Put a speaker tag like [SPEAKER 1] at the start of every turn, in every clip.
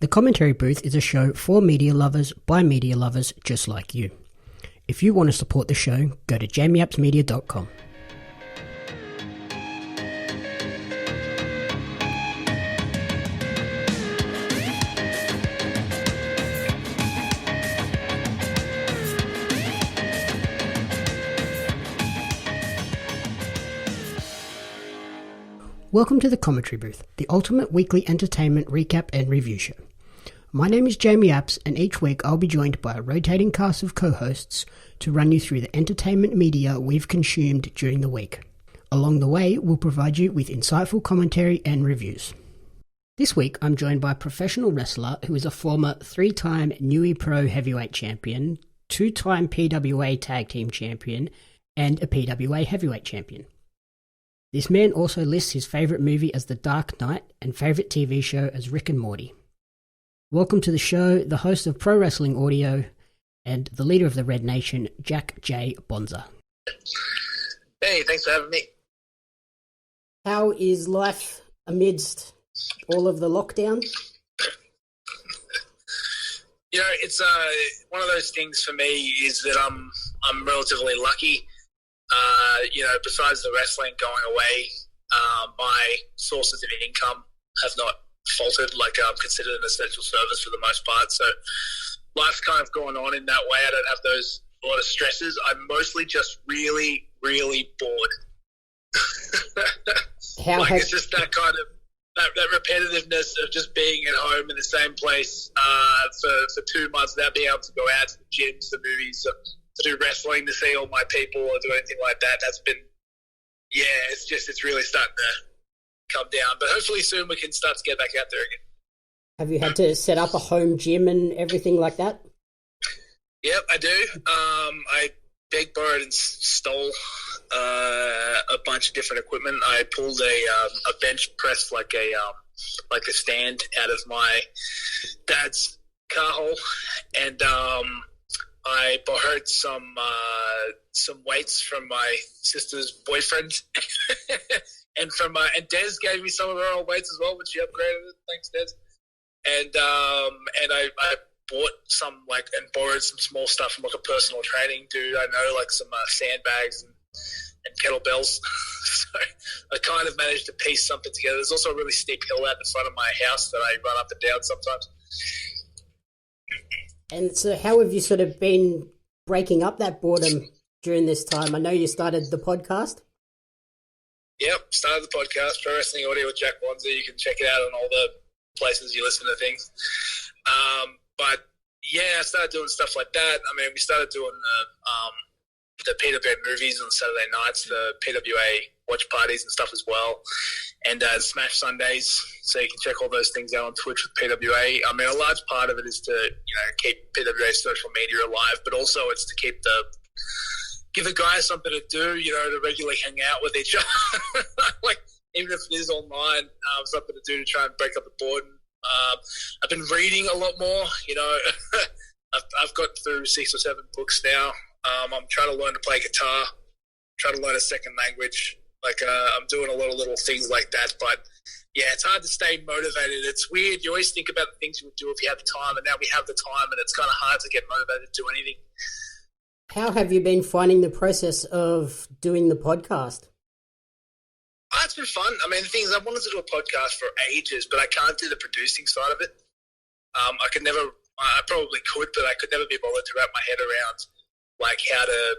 [SPEAKER 1] The Commentary Booth is a show for media lovers by media lovers just like you. If you want to support the show, go to jamieappsmedia.com. Welcome to the Commentary Booth, the ultimate weekly entertainment recap and review show. My name is Jamie Apps, and each week I'll be joined by a rotating cast of co-hosts to run you through the entertainment media we've consumed during the week. Along the way, we'll provide you with insightful commentary and reviews. This week, I'm joined by a professional wrestler who is a former 3-time Nui Pro Heavyweight Champion, 2-time PWA Tag Team Champion, and a PWA Heavyweight Champion. This man also lists his favourite movie as The Dark Knight and favourite TV show as Rick and Morty. Welcome to the show, the host of Pro Wrestling Audio and the leader of the Red Nation, Jack J Bonza.
[SPEAKER 2] Hey, thanks for having me.
[SPEAKER 1] How is life amidst all of the lockdown?
[SPEAKER 2] You know, it's one of those things for me is that I'm relatively lucky. Besides the wrestling going away, my sources of income have not faltered. I'm considered an essential service for the most part. So life's kind of going on in that way. I don't have a lot of stresses. I'm mostly just really, really bored. It's just that kind of that repetitiveness of just being at home in the same place for 2 months without being able to go out to the gyms, the movies, to do wrestling, to see all my people or do anything like that. That's been, it's really starting to come down. But hopefully soon we can start to get back out there again.
[SPEAKER 1] Have you had to set up a home gym and everything like that?
[SPEAKER 2] Yep, I do. I begged, borrowed, and stole a bunch of different equipment. I pulled a bench press, like a stand, out of my dad's car hole, and I borrowed some weights from my sister's boyfriend, and Des gave me some of her old weights as well when she upgraded it. Thanks, Des. And I bought some and borrowed some small stuff from a personal training dude I know, some sandbags and kettlebells. So I kind of managed to piece something together. There's also a really steep hill out the front of my house that I run up and down sometimes.
[SPEAKER 1] And so how have you sort of been breaking up that boredom during this time? I know you started the podcast.
[SPEAKER 2] Yep, started the podcast, Pro Wrestling Audio with Jack Bonza. You can check it out on all the places you listen to things. I started doing stuff like that. I mean, we started doing the PWA movies on Saturday nights, the PWA watch parties and stuff as well, and Smash Sundays. So you can check all those things out on Twitch with PWA. I mean, a large part of it is to keep PWA social media alive, but also it's to give the guys something to do. To regularly hang out with each other, even if it is online, something to do to try and break up the boredom. I've been reading a lot more. I've got through 6 or 7 books now. I'm trying to learn to play guitar, trying to learn a second language. I'm doing a lot of little things like that. But, it's hard to stay motivated. It's weird. You always think about the things you would do if you had the time, and now we have the time, and it's kind of hard to get motivated to do anything.
[SPEAKER 1] How have you been finding the process of doing the podcast?
[SPEAKER 2] It's been fun. I mean, the thing is, I wanted to do a podcast for ages, but I can't do the producing side of it. I probably could, but I could never be bothered to wrap my head around how to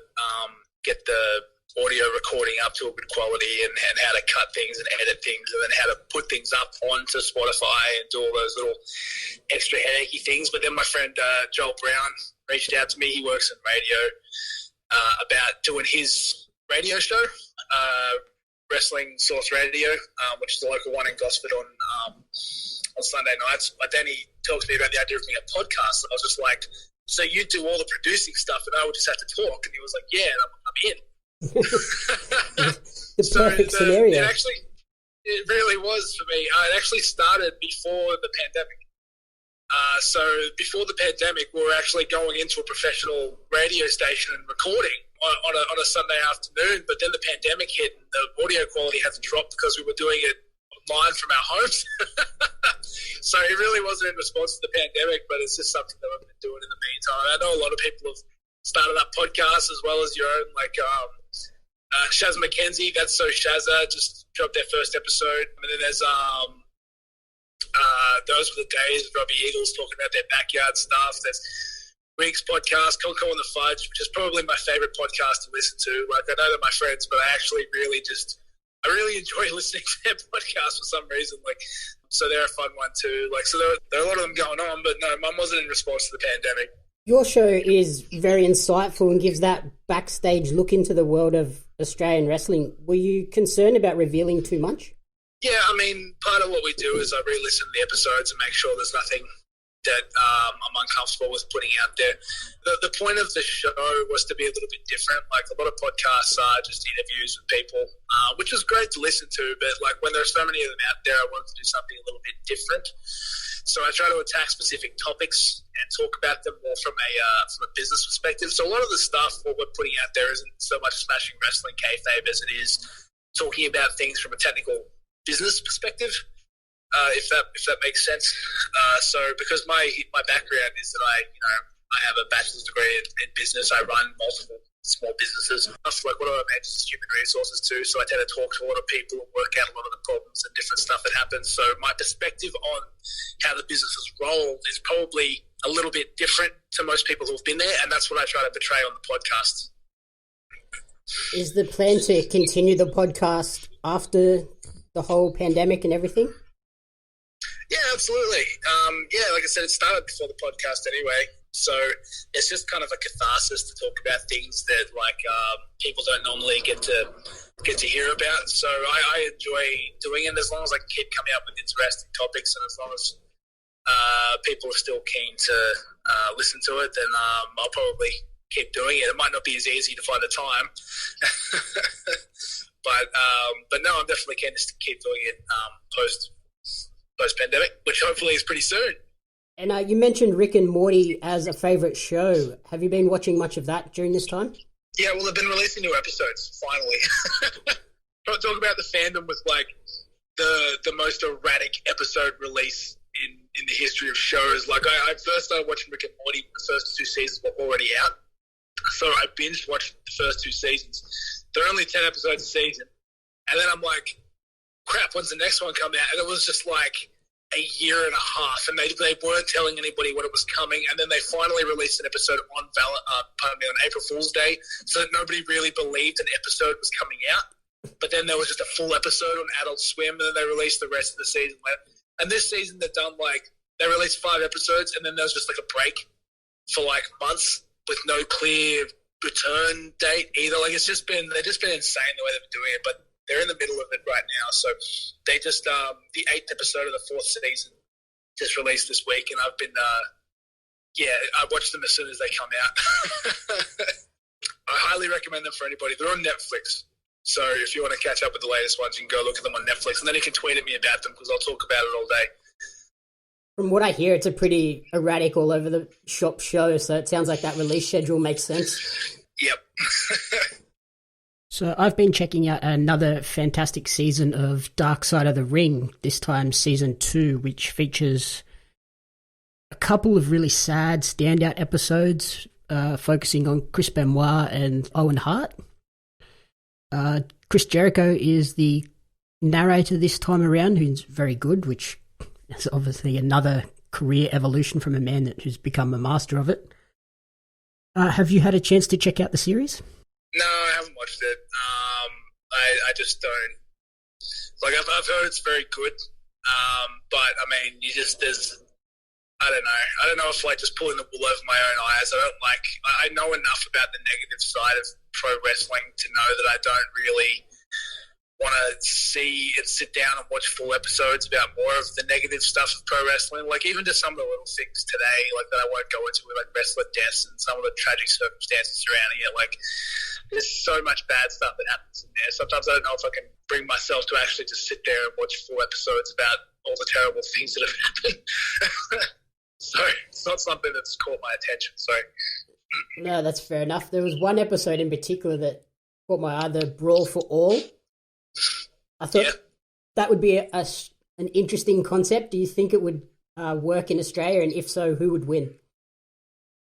[SPEAKER 2] get the audio recording up to a good quality and how to cut things and edit things and then how to put things up onto Spotify and do all those little extra headachy things. But then my friend Joel Brown reached out to me. He works in radio about doing his radio show, Wrestling Source Radio, which is the local one in Gosford on Sunday nights. But then he talked to me about the idea of doing a podcast. And I was just like, so you do all the producing stuff and I would just have to talk? And he was like, yeah, I'm in.
[SPEAKER 1] The perfect scenario.
[SPEAKER 2] It really was for me. It actually started before the pandemic. So before the pandemic, we were actually going into a professional radio station and recording on a Sunday afternoon. But then the pandemic hit and the audio quality had to drop because we were doing it mine from our homes. So it really wasn't in response to the pandemic, but it's just something that I've been doing in the meantime. I know a lot of people have started up podcasts as well as your own, like Shaz McKenzie, That's So Shazza, just dropped their first episode. And then there's Those Were the Days with Robbie Eagles talking about their backyard stuff. There's Riggs podcast, Conco and the Fudge, which is probably my favorite podcast to listen to. Like, I know they're my friends, but I actually really enjoy listening to their podcast for some reason. Like, so they're a fun one too. Like, so there are a lot of them going on, but no, mine wasn't in response to the pandemic.
[SPEAKER 1] Your show is very insightful and gives that backstage look into the world of Australian wrestling. Were you concerned about revealing too much?
[SPEAKER 2] Yeah, I mean, part of what we do is I re-listen to the episodes and make sure there's nothing that I'm uncomfortable with putting out there. The point of the show was to be a little bit different. Like, a lot of podcasts are just interviews with people, which was great to listen to, but like when there's so many of them out there, I wanted to do something a little bit different. So I try to attack specific topics and talk about them more from a business perspective. So a lot of the stuff, what we're putting out there isn't so much smashing wrestling kayfabe as it is talking about things from a technical business perspective. If that makes sense. So because my background is that I have a bachelor's degree in business. I run multiple small businesses. Like, one of my majors is human resources too. So I tend to talk to a lot of people and work out a lot of the problems and different stuff that happens. So my perspective on how the business is rolled is probably a little bit different to most people who've been there, and that's what I try to portray on the podcast.
[SPEAKER 1] Is the plan to continue the podcast after the whole pandemic and everything?
[SPEAKER 2] Yeah, absolutely. Like I said, it started before the podcast anyway. So it's just kind of a catharsis to talk about things that people don't normally get to hear about. So I enjoy doing it as long as I can keep coming up with interesting topics, and as long as people are still keen to listen to it, then I'll probably keep doing it. It might not be as easy to find the time, but no, I'm definitely keen to keep doing it post-pandemic, which hopefully is pretty soon.
[SPEAKER 1] And you mentioned Rick and Morty as a favourite show. Have you been watching much of that during this time?
[SPEAKER 2] Yeah, well, they've been releasing new episodes, finally. Talk about the fandom with, like, the most erratic episode release in the history of shows. Like, I first started watching Rick and Morty, the first 2 seasons were already out. So I binge watched the first 2 seasons. There are only 10 episodes a season. And then I'm like, crap, when's the next one come out? And it was just like a year and a half, and they weren't telling anybody when it was coming, and then they finally released an episode on April Fool's Day, so that nobody really believed an episode was coming out. But then there was just a full episode on Adult Swim, and then they released the rest of the season. And this season they've done, like, they released 5 episodes, and then there was just like a break for like months with no clear return date either. Like, they've just been insane the way they've been doing it, but they're in the middle of it right now. So they just, the 8th episode of the 4th season just released this week, and I've been, I watch them as soon as they come out. I highly recommend them for anybody. They're on Netflix. So if you want to catch up with the latest ones, you can go look at them on Netflix, and then you can tweet at me about them because I'll talk about it all day.
[SPEAKER 1] From what I hear, it's a pretty erratic, all over the shop show, so it sounds like that release schedule makes sense.
[SPEAKER 2] Yep.
[SPEAKER 1] So I've been checking out another fantastic season of Dark Side of the Ring, this time season 2, which features a couple of really sad standout episodes focusing on Chris Benoit and Owen Hart. Chris Jericho is the narrator this time around, who's very good, which is obviously another career evolution from a man who's become a master of it. Have you had a chance to check out the series?
[SPEAKER 2] No, I haven't watched it. I just don't. Like, I've heard it's very good, but I mean, I don't know. I don't know if, like, just pulling the wool over my own eyes. I know enough about the negative side of pro wrestling to know that I don't really want to see and sit down and watch full episodes about more of the negative stuff of pro wrestling. Like, even just some of the little things today, like, that I won't go into, with, like, wrestler deaths and some of the tragic circumstances surrounding it. Like, there's so much bad stuff that happens in there. Sometimes I don't know if I can bring myself to actually just sit there and watch full episodes about all the terrible things that have happened. So it's not something that's caught my attention. So
[SPEAKER 1] no, that's fair enough. There was one episode in particular that caught my eye, the Brawl for All. I thought that would be an interesting concept. Do you think it would work in Australia? And if so, who would win?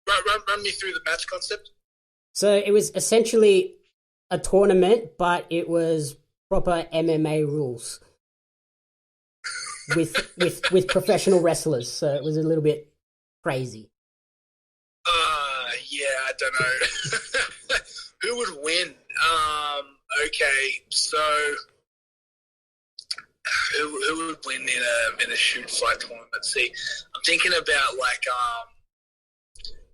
[SPEAKER 2] Run me through the match concept.
[SPEAKER 1] So it was essentially a tournament, but it was proper MMA rules with professional wrestlers. So it was a little bit crazy.
[SPEAKER 2] Yeah, I don't know. Who would win? Okay, so who would win in a shoot fight tournament? See, I'm thinking about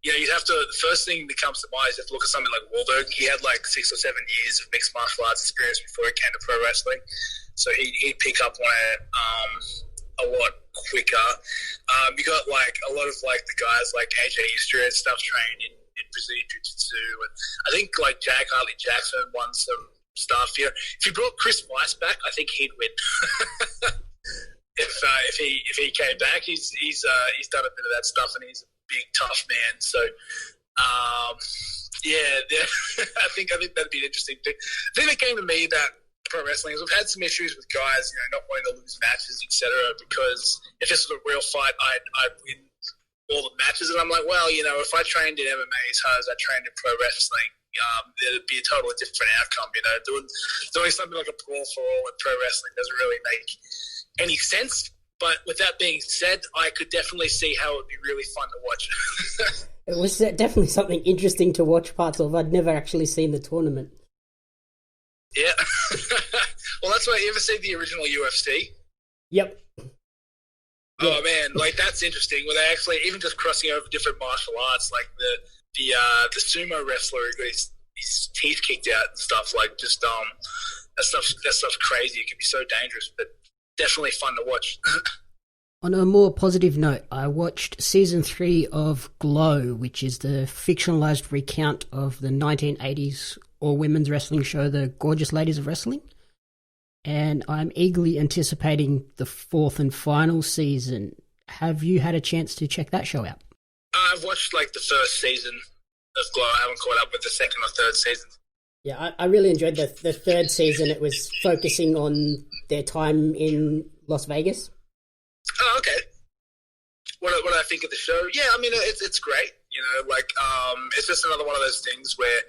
[SPEAKER 2] you'd have to. The first thing that comes to mind is you have to look at something like Wahlberg. He had 6 or 7 years of mixed martial arts experience before he came to pro wrestling, so he'd pick up on it a lot quicker. You got a lot of the guys like AJ Easter and stuff trained in Brazilian Jiu-Jitsu, and I think Jack Hartley Jackson won some stuff. If you brought Chris Weiss back, I think he'd win. if he came back, he's done a bit of that stuff, and he's a big tough man. So yeah, I think that'd be an interesting thing. The thing that came to me about pro wrestling is we've had some issues with guys, not wanting to lose matches, etc. Because if this was a real fight, I'd win all the matches, and I'm like, well, if I trained in MMA as hard as I trained in pro wrestling, it'd be a totally different outcome. Doing something like a brawl for all in pro wrestling doesn't really make any sense. But with that being said, I could definitely see how it would be really fun to watch.
[SPEAKER 1] It was definitely something interesting to watch parts of. I'd never actually seen the tournament.
[SPEAKER 2] Yeah. Well, that's why you ever see the original UFC?
[SPEAKER 1] Yep.
[SPEAKER 2] Oh man, that's interesting. Where they actually even just crossing over different martial arts, like the sumo wrestler who got his teeth kicked out and stuff. That stuff's crazy. It can be so dangerous, but definitely fun to watch.
[SPEAKER 1] On a more positive note, I watched season 3 of Glow, which is the fictionalized recount of the 1980s all-women's wrestling show, The Gorgeous Ladies of Wrestling. And I'm eagerly anticipating the 4th and final season. Have you had a chance to check that show out?
[SPEAKER 2] I've watched the first season of Glow. I haven't caught up with the second or third season.
[SPEAKER 1] Yeah, I really enjoyed the third season. It was focusing on their time in Las Vegas.
[SPEAKER 2] Oh, okay. What I think of the show? Yeah, I mean, it's great. It's just another one of those things where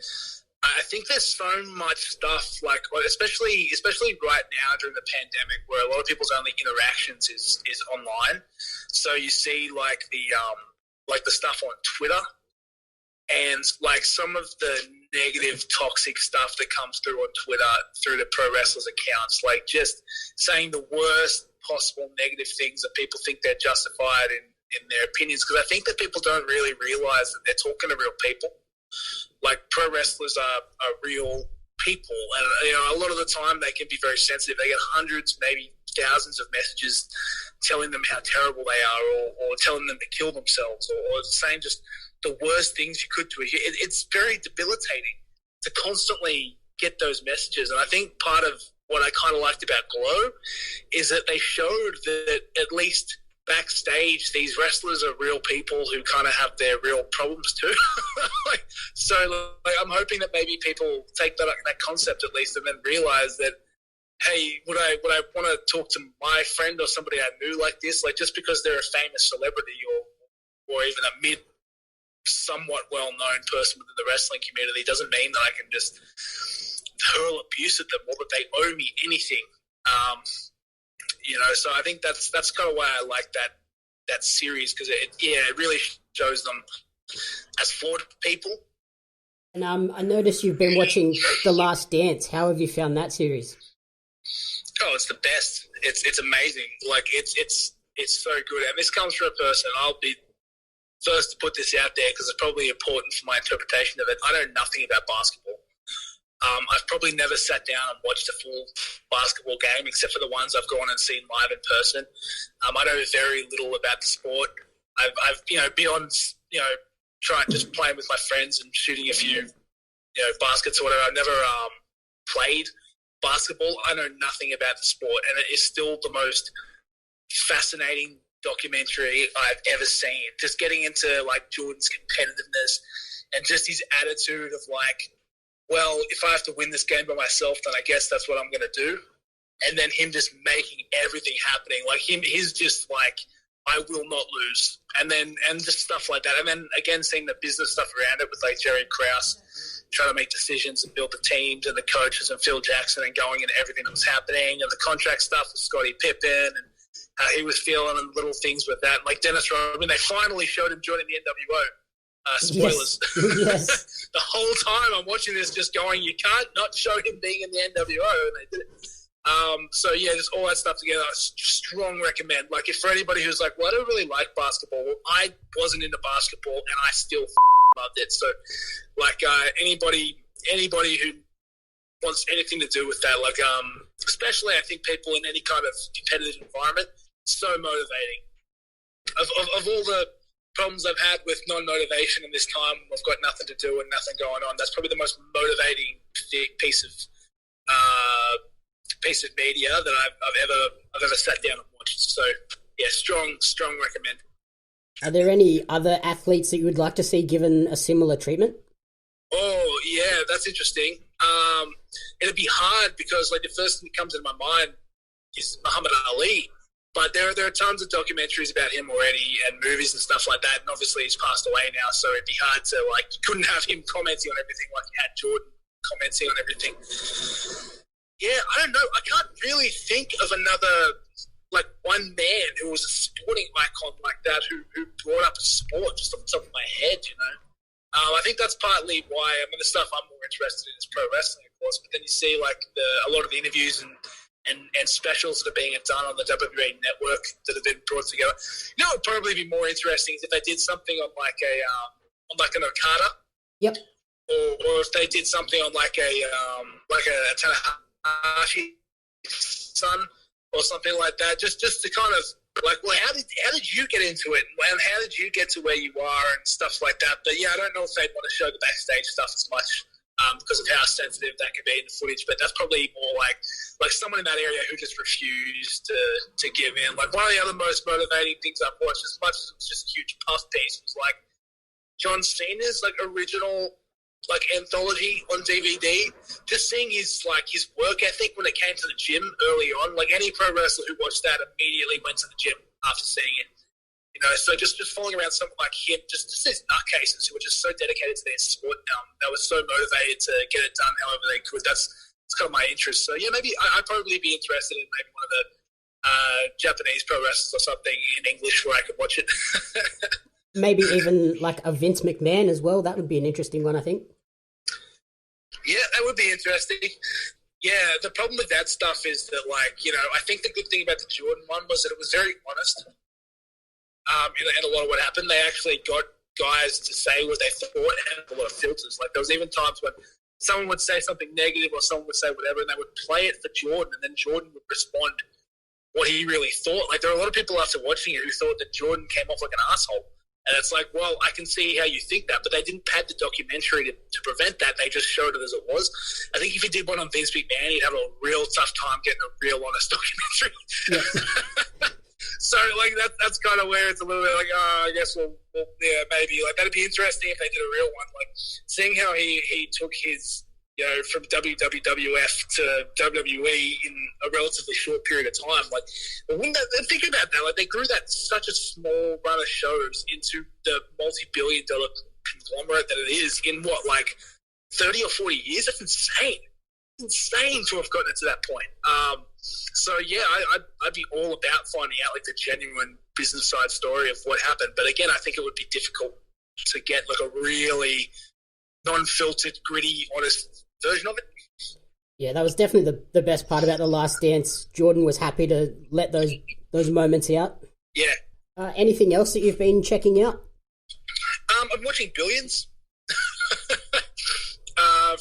[SPEAKER 2] I think there's so much stuff, especially right now during the pandemic, where a lot of people's only interactions is online. So you see the stuff on Twitter, and some of the negative, toxic stuff that comes through on Twitter through the pro wrestlers' accounts, just saying the worst possible negative things that people think they're justified in their opinions. Because I think that people don't really realize that they're talking to real people. Pro wrestlers are real people, and a lot of the time they can be very sensitive. They get hundreds, maybe thousands of messages telling them how terrible they are, or telling them to kill themselves, or saying just the worst things you could do. It's very debilitating to constantly get those messages. And I think part of what I kind of liked about Glow is that they showed that at least backstage, these wrestlers are real people who kind of have their real problems too. So I'm hoping that maybe people take that concept at least, and then realize that, hey, would I want to talk to my friend or somebody I knew like this? Just because they're a famous celebrity or even a somewhat well-known person within the wrestling community doesn't mean that I can just hurl abuse at them or that they owe me anything. So I think that's kind of why I like that series, because it really shows them as flawed people.
[SPEAKER 1] And I noticed you've been watching The Last Dance. How have you found that series?
[SPEAKER 2] Oh, it's the best. It's amazing. It's so good. And this comes from a person, I'll be first to put this out there because it's probably important for my interpretation of it. I know nothing about basketball. I've probably never sat down and watched a full basketball game except for the ones I've gone and seen live in person. I know very little about the sport. I've beyond trying just playing with my friends and shooting a few baskets or whatever. I've never played basketball. I know nothing about the sport, and it is still the most fascinating documentary I've ever seen. Just getting into Jordan's competitiveness and just his attitude of well, if I have to win this game by myself, then I guess that's what I'm going to do. and then him just making everything happening. Like he's just like, I will not lose. And just stuff like that. And then again, seeing the business stuff around it with like Jerry Krause trying to make decisions and build the teams and the coaches and Phil Jackson and going into everything that was happening and the contract stuff with Scottie Pippen and how he was feeling and little things with that. Like Dennis Rodman, they finally showed him joining the NWO. Spoilers.
[SPEAKER 1] Yes.
[SPEAKER 2] The whole time I'm watching this just going, you can't not show him being in the NWO. And they did it. So yeah, just all that stuff together. Strong recommend. Like if for anybody who's like, well, I don't really like basketball. I wasn't into basketball and I still loved it. So like anybody who wants anything to do with that, like especially I think people in any kind of competitive environment, so motivating. Of all the problems I've had with non-motivation in this time, I've got nothing to do and nothing going on. That's probably the most motivating piece of media that I've ever sat down and watched. So yeah, strong recommend.
[SPEAKER 1] Are there any other athletes that you would like to see given a similar treatment?
[SPEAKER 2] Oh yeah, that's interesting. It'd be hard because like the first thing that comes into my mind is Muhammad Ali. But there are tons of documentaries about him already and movies and stuff like that. And obviously he's passed away now, so it'd be hard to like, you couldn't have him commenting on everything like you had Jordan commenting on everything. Yeah, I don't know. I can't really think of another, like one man who was a sporting icon like that who brought up a sport just off the top of my head, you know. I think that's partly why, I mean, the stuff I'm more interested in is pro wrestling, of course, but then you see like a lot of the interviews and specials that are being done on the WWE network that have been brought together. You know what would probably be more interesting is if they did something on like an Okada. Yep. Or if they did something on like a Tanahashi son or something like that. Just to kind of like, well, how did you get into it and how did you get to where you are and stuff like that. But yeah, I don't know if they'd want to show the backstage stuff as much. Because of how sensitive that could be in the footage, but that's probably more like someone in that area who just refused to give in. Like one of the other most motivating things I've watched, as much as it was just a huge puff piece, was like John Cena's like original like anthology on DVD. Just seeing his work ethic when it came to the gym early on. Like any pro wrestler who watched that immediately went to the gym after seeing it. You know, so just falling around someone like him, just these nutcases who were just so dedicated to their sport, that was so motivated to get it done however they could. That's kind of my interest. So yeah, maybe I'd probably be interested in maybe one of the Japanese pro wrestlers or something in English where I could watch it.
[SPEAKER 1] Maybe even like a Vince McMahon as well. That would be an interesting one, I think.
[SPEAKER 2] Yeah, that would be interesting. Yeah, the problem with that stuff is that, like, you know, I think the good thing about the Jordan one was that it was very honest. And a lot of what happened, they actually got guys to say what they thought and a lot of filters. Like there was even times when someone would say something negative or someone would say whatever and they would play it for Jordan and then Jordan would respond what he really thought. Like there were a lot of people after watching it who thought that Jordan came off like an asshole. And it's like, well, I can see how you think that, but they didn't pad the documentary to prevent that. They just showed it as it was. I think if you did one on Vince McMahon, he'd have a real tough time getting a real honest documentary. Yeah. So, like, that's kind of where it's a little bit like, I guess we'll yeah, maybe. Like, that'd be interesting if they did a real one. Like, seeing how he took his, you know, from WWF to WWE in a relatively short period of time. Like, think about that. Like, they grew that such a small run of shows into the multi-billion-dollar conglomerate that it is in, what, like, 30 or 40 years? That's insane. It's insane to have gotten it to that point. So yeah, I'd be all about finding out like the genuine business side story of what happened. But again, I think it would be difficult to get like a really non-filtered, gritty, honest version of it.
[SPEAKER 1] Yeah, that was definitely the best part about The Last Dance. Jordan was happy to let those moments out.
[SPEAKER 2] Yeah.
[SPEAKER 1] Anything else that you've been checking out?
[SPEAKER 2] I'm watching Billions.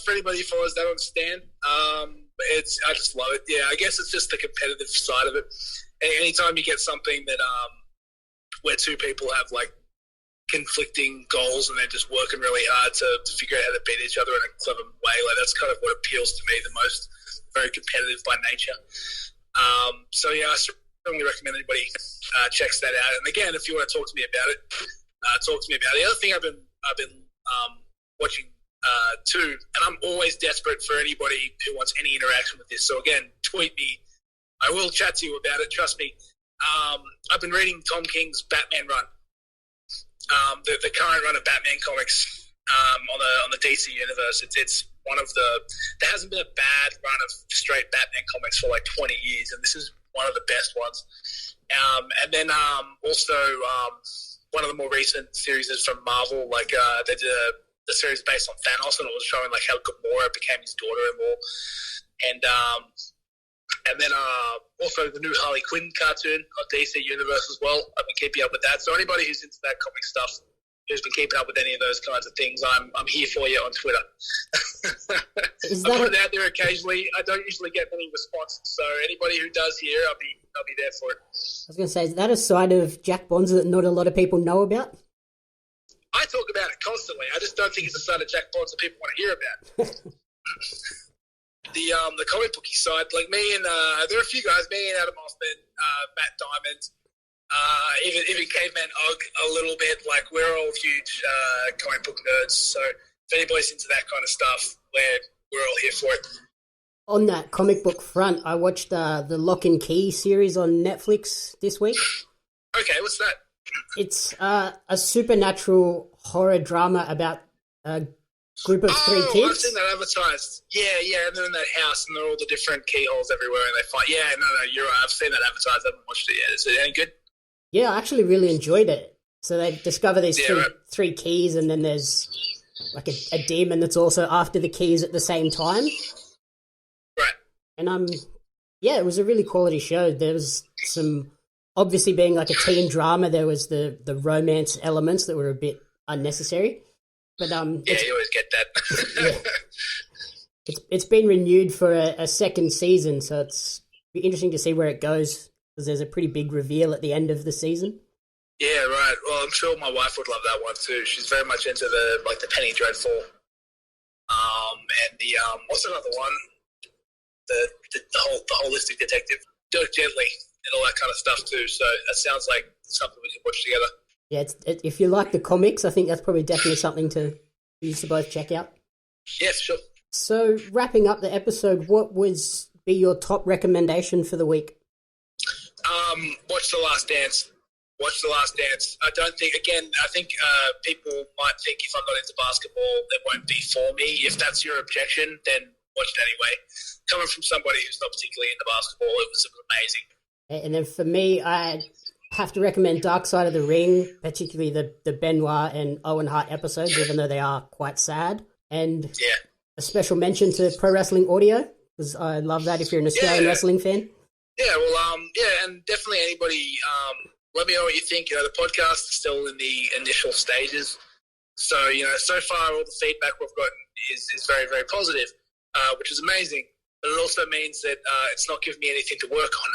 [SPEAKER 2] For anybody who follows that on Stan, I just love it. Yeah, I guess it's just the competitive side of it. Anytime you get something that where two people have like conflicting goals and they're just working really hard to figure out how to beat each other in a clever way, like that's kind of what appeals to me the most. Very competitive by nature. So yeah, I strongly recommend anybody checks that out. And again, if you want to talk to me about it, talk to me about it. The other thing I've been watching too, and I'm always desperate for anybody who wants any interaction with this. So again, tweet me I will chat to you about it. Trust me. I've been reading Tom King's Batman run, the current run of Batman comics on the DC universe. It's one of there hasn't been a bad run of straight Batman comics for like 20 years, and this is one of the best ones. And then also one of the more recent series is from Marvel. Like they did the series based on Thanos, and it was showing like how Gamora became his daughter-in-law, and then also the new Harley Quinn cartoon on DC Universe as well. I've been keeping up with that. So anybody who's into that comic stuff, who's been keeping up with any of those kinds of things, I'm here for you on Twitter. I put it out there occasionally. I don't usually get many responses, so anybody who does hear, I'll be there for it.
[SPEAKER 1] I was going to say, is that a side of Jack Bonza that not a lot of people know about?
[SPEAKER 2] I talk about it constantly. I just don't think it's a side of Jack Bonza people want to hear about. The comic booky side, like me and there are a few guys, me and Adam Hoffman, Matt Diamond, even Caveman Ugg a little bit. Like we're all huge comic book nerds. So if anybody's into that kind of stuff, we're all here for it.
[SPEAKER 1] On that comic book front, I watched the Lock and Key series on Netflix this week.
[SPEAKER 2] Okay, what's that?
[SPEAKER 1] It's a supernatural horror drama about a group of three kids.
[SPEAKER 2] I've seen that advertised. Yeah, and they're in that house, and they're all the different keyholes everywhere, and they find. Yeah, no, you're right. I've seen that advertised. I haven't watched it yet. Is it any good?
[SPEAKER 1] Yeah, I actually really enjoyed it. So they discover these three keys, and then there's like a demon that's also after the keys at the same time.
[SPEAKER 2] Right.
[SPEAKER 1] And it was a really quality show. There was some, obviously being like a teen drama, there was the romance elements that were a bit unnecessary. But you
[SPEAKER 2] always get that.
[SPEAKER 1] It's been renewed for a second season, so it's be interesting to see where it goes, because there's a pretty big reveal at the end of the season.
[SPEAKER 2] Yeah, right. Well, I'm sure my wife would love that one too. She's very much into the Penny Dreadful, and the what's another one? The holistic detective, Dirk Gently, and all that kind of stuff too. So that sounds like something we can watch together.
[SPEAKER 1] Yeah, if you like the comics, I think that's probably definitely something to use to both check out.
[SPEAKER 2] Yeah, sure.
[SPEAKER 1] So, wrapping up the episode, what would be your top recommendation for the week?
[SPEAKER 2] Watch The Last Dance. Watch The Last Dance. I think people might think if I'm not into basketball, it won't be for me. If that's your objection, then watch it anyway. Coming from somebody who's not particularly into basketball, it was amazing.
[SPEAKER 1] And then for me, I have to recommend Dark Side of the Ring, particularly the Benoit and Owen Hart episodes, even though they are quite sad. And a special mention to Pro Wrestling Audio, because I love that if you're an Australian wrestling fan.
[SPEAKER 2] Yeah, well, and definitely anybody, let me know what you think. The podcast is still in the initial stages. So, so far all the feedback we've gotten is very, very positive, which is amazing. But it also means that it's not giving me anything to work on.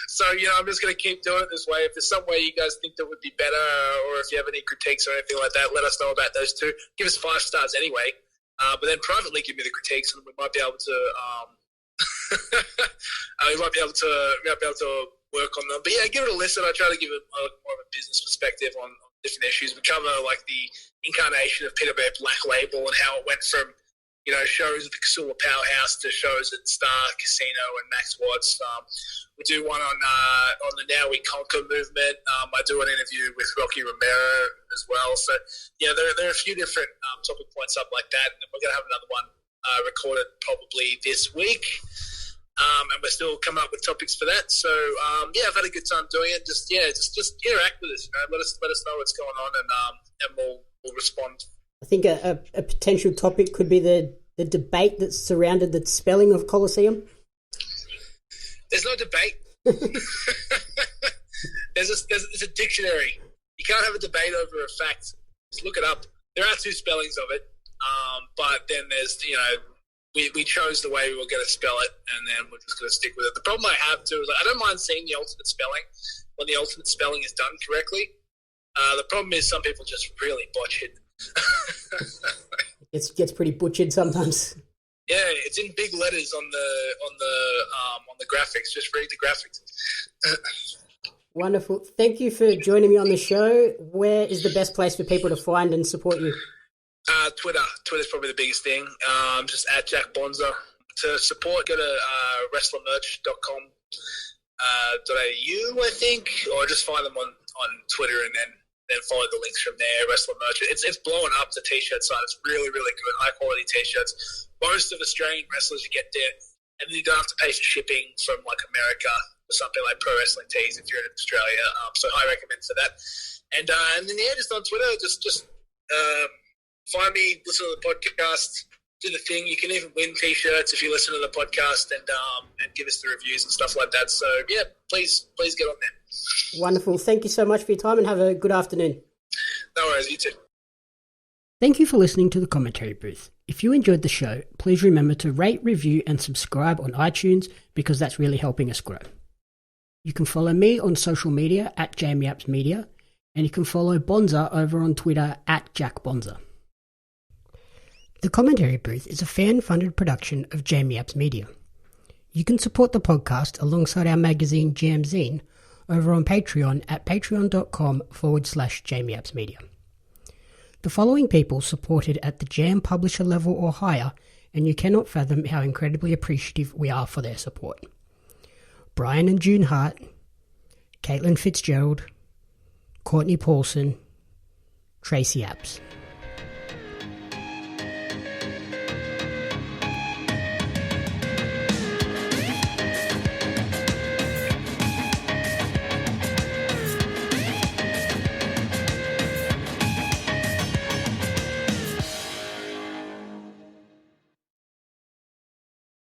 [SPEAKER 2] So, I'm just going to keep doing it this way. If there's some way you guys think that would be better, or if you have any critiques or anything like that, let us know about those too. Give us 5 stars anyway. But then privately give me the critiques, and we might be able to we might be able to work on them. But yeah, give it a listen. I try to give it more of a business perspective on different issues. We cover like the incarnation of Peter Bear Black Label and how it went from shows at the Casula Powerhouse to shows at Star Casino and Max Watts. We do one on the Now We Conquer movement. I do an interview with Rocky Romero as well. So yeah, there are a few different topic points up like that, and we're going to have another one recorded probably this week. And we're still coming up with topics for that. So I've had a good time doing it. Just interact with us. Let us know what's going on, and we'll respond.
[SPEAKER 1] I think a potential topic could be the debate that's surrounded the spelling of Colosseum.
[SPEAKER 2] There's no debate. There's a dictionary. You can't have a debate over a fact. Just look it up. There are 2 spellings of it, but then there's we chose the way we were going to spell it, and then we're just going to stick with it. The problem I have too is I don't mind seeing the alternate spelling when the alternate spelling is done correctly. The problem is some people just really botch it.
[SPEAKER 1] It gets pretty butchered sometimes.
[SPEAKER 2] Yeah, it's in big letters on the graphics. Just read the graphics.
[SPEAKER 1] Wonderful. Thank you for joining me on the show. Where is the best place for people to find and support you?
[SPEAKER 2] Twitter. Twitter's probably the biggest thing. Just at Jack Bonza. to support, go to wrestlermerch.com. .au, I think, or just find them on Twitter and then follow the links from there. Wrestler Merch. It's blowing up, the t-shirt side. It's really, really good, high quality t-shirts. Most of Australian wrestlers, you get there, and then you don't have to pay for shipping from like America or something like Pro Wrestling Tees if you're in Australia. So I recommend for that. And then just on Twitter, just find me, listen to the podcast, do the thing. You can even win t-shirts if you listen to the podcast and give us the reviews and stuff like that. So yeah, please get on there.
[SPEAKER 1] Wonderful. Thank you so much for your time and have a good afternoon.
[SPEAKER 2] No worries, you too.
[SPEAKER 1] Thank you for listening to the Commentary Booth. If you enjoyed the show, please remember to rate, review and subscribe on iTunes because that's really helping us grow. You can follow me on social media at JamieAppsMedia, and you can follow Bonza over on Twitter at Jack Bonza. The Commentary Booth is a fan-funded production of Jamie Apps Media. You can support the podcast alongside our magazine Jam Zine over on Patreon at patreon.com/Jamie Apps Media. The following people supported at the Jam publisher level or higher, and you cannot fathom how incredibly appreciative we are for their support. Brian and June Hart, Caitlin Fitzgerald, Courtney Paulson, Tracy Apps.